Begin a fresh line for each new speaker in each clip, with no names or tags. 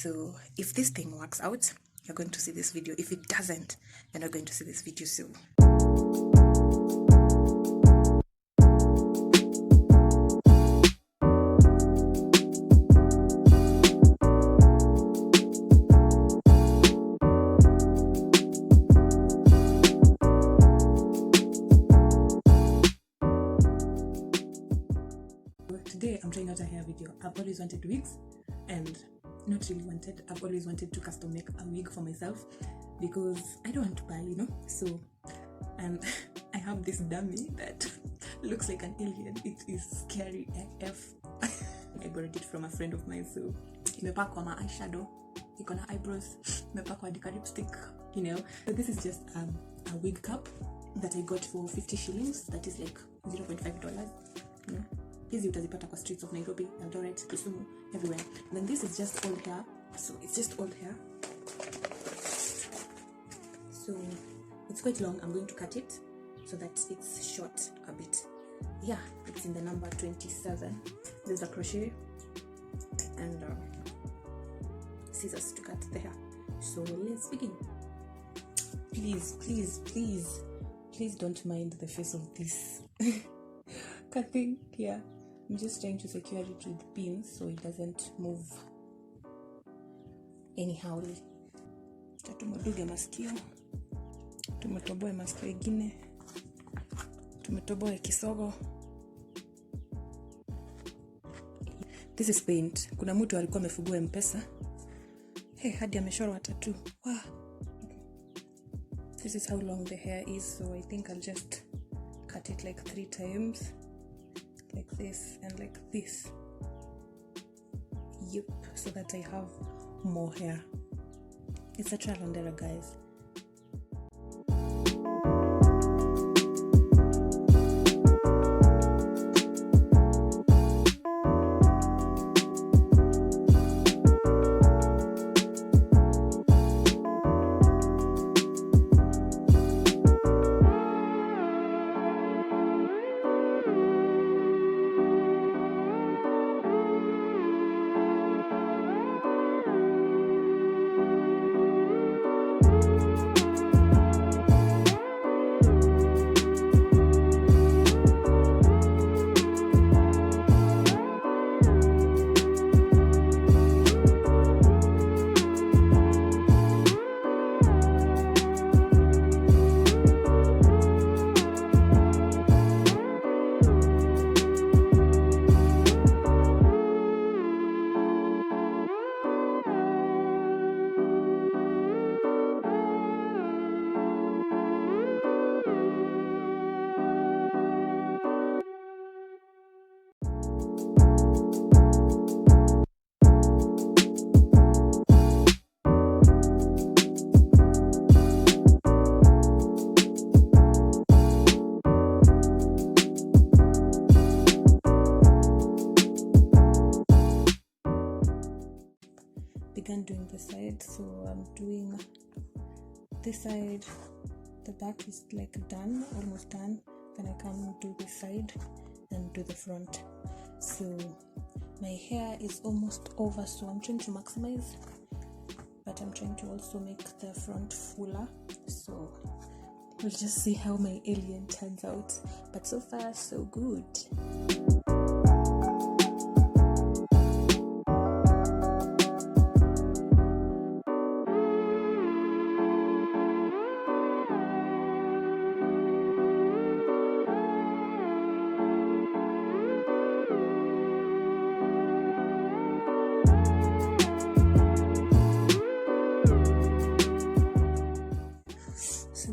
So if this thing works out, you're going to see this video. If it doesn't, you're not going to see this video soon. Today I'm trying out a hair video. I've always wanted wigs, and not really wanted, I've always wanted to custom make a wig for myself because I don't want to buy, so, and I have this dummy that looks like an alien. It is scary AF. I borrowed it from a friend of mine, so imepakwa my eyeshadow, iko na eyebrows, imepakwa dika lipstick, So this is just a wig cap that I got for 50 shillings. That is like $0.5, Hizi utazipata kwa streets of Nairobi, Eldoret, Kisumu, everywhere. And then this is just old hair. So it's just old hair. So it's quite long. I'm going to cut it so that it's short a bit. Yeah, it's in the number 27. There's a crochet and scissors to cut the hair. So let's begin. Please don't mind the face of this cutting here. I'm just trying to secure it with pins so it doesn't move anyhow. Tumuduge masikio, tumetoboe masikio ingine, tumetoboe kisogo. This is paint. Kuna mtu alikuwa amefungua M-Pesa. Hadi ameshorwa tattoo. Wow. This is how long the hair is, so I think I'll just cut it like 3 times. Like this and like this. Yep, so that I have more hair. It's a trial and error, guys. Began doing the side, so I'm doing this side. The back is like done, almost done. Then I come to this side and do the front. So my hair is almost over, so I'm trying to maximize, but I'm trying to also make the front fuller. So we'll just see how my alien turns out, but so far so good.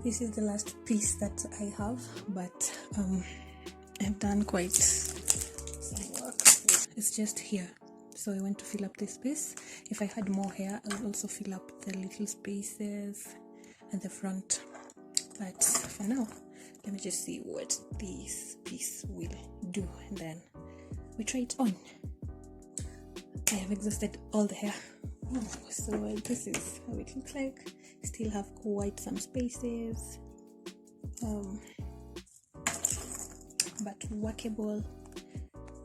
This is the last piece that I have, but I've done quite some work. It's just here, so I want to fill up this space. If I had more hair, I would also fill up the little spaces at the front, but for now, let me just see what this piece will do, and then we try it on. I have exhausted all the hair, so this is how it looks like. Still have quite some spaces, but workable,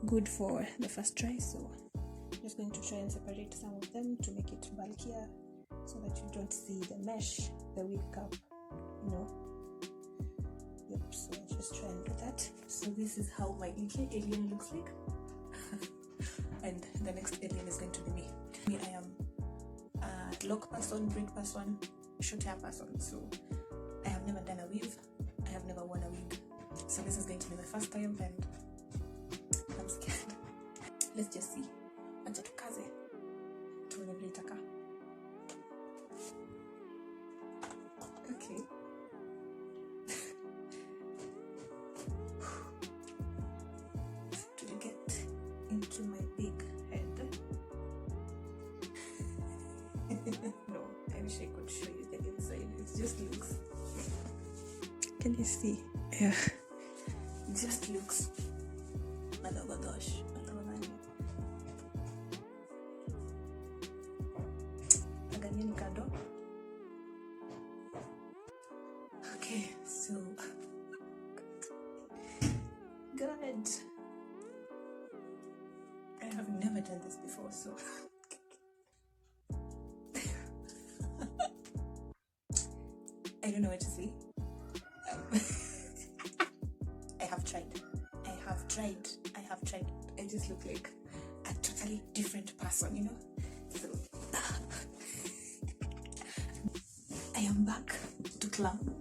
good for the first try. So
I'm just going to try and separate some of them to make it bulkier so that you don't see the mesh, the wig cap, you know. Yep, so I'll just try and do that.
So this is how my little alien looks like. And the next alien is going to be me. I am a lock person, braid person, short hair person. So I have never done a weave. I have never worn a wig. So this is going to be my first time and I'm scared. Let's just see. Acha tukaze. Tuone vile itakaa. Okay. To get into my big head. No, I wish I could show you the inside. It just looks.
Can you see? Yeah.
It just looks. Oh my gosh. Okay, so good. I have never done this before, so I don't know what to say. I have tried. I just look like a totally different person, you know. So I am back to clown.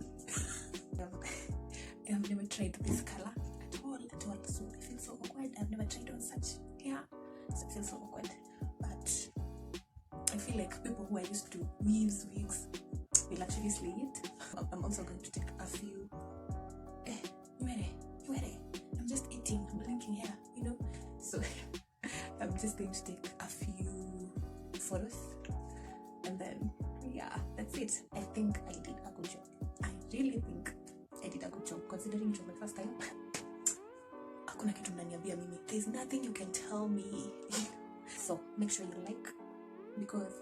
I have never tried this color at all. So I feel so awkward. I've never tried on such hair, so I feel so awkward. But I feel like people who are used to wigs will actually slay it. I'm also going to take a few. I'm just eating. I'm blinking here, you know. So I'm just going to take a few photos, and then yeah, that's it. I think I did a good job. I really think I did a good job considering it was my first time. Hakuna kitu mnaniambia mimi. There's nothing you can tell me. So make sure you like, because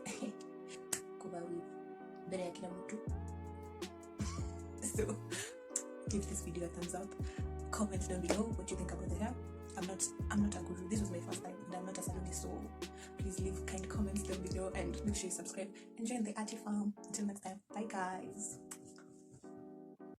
kuba with mbele ya kila mtu. So give this video a thumbs up. Comment down below what you think about the hair. I'm not a guru. This was my first time and I'm not a salonist, so please leave kind comments down below and make sure you subscribe and join the Archie farm. Until next time, bye guys.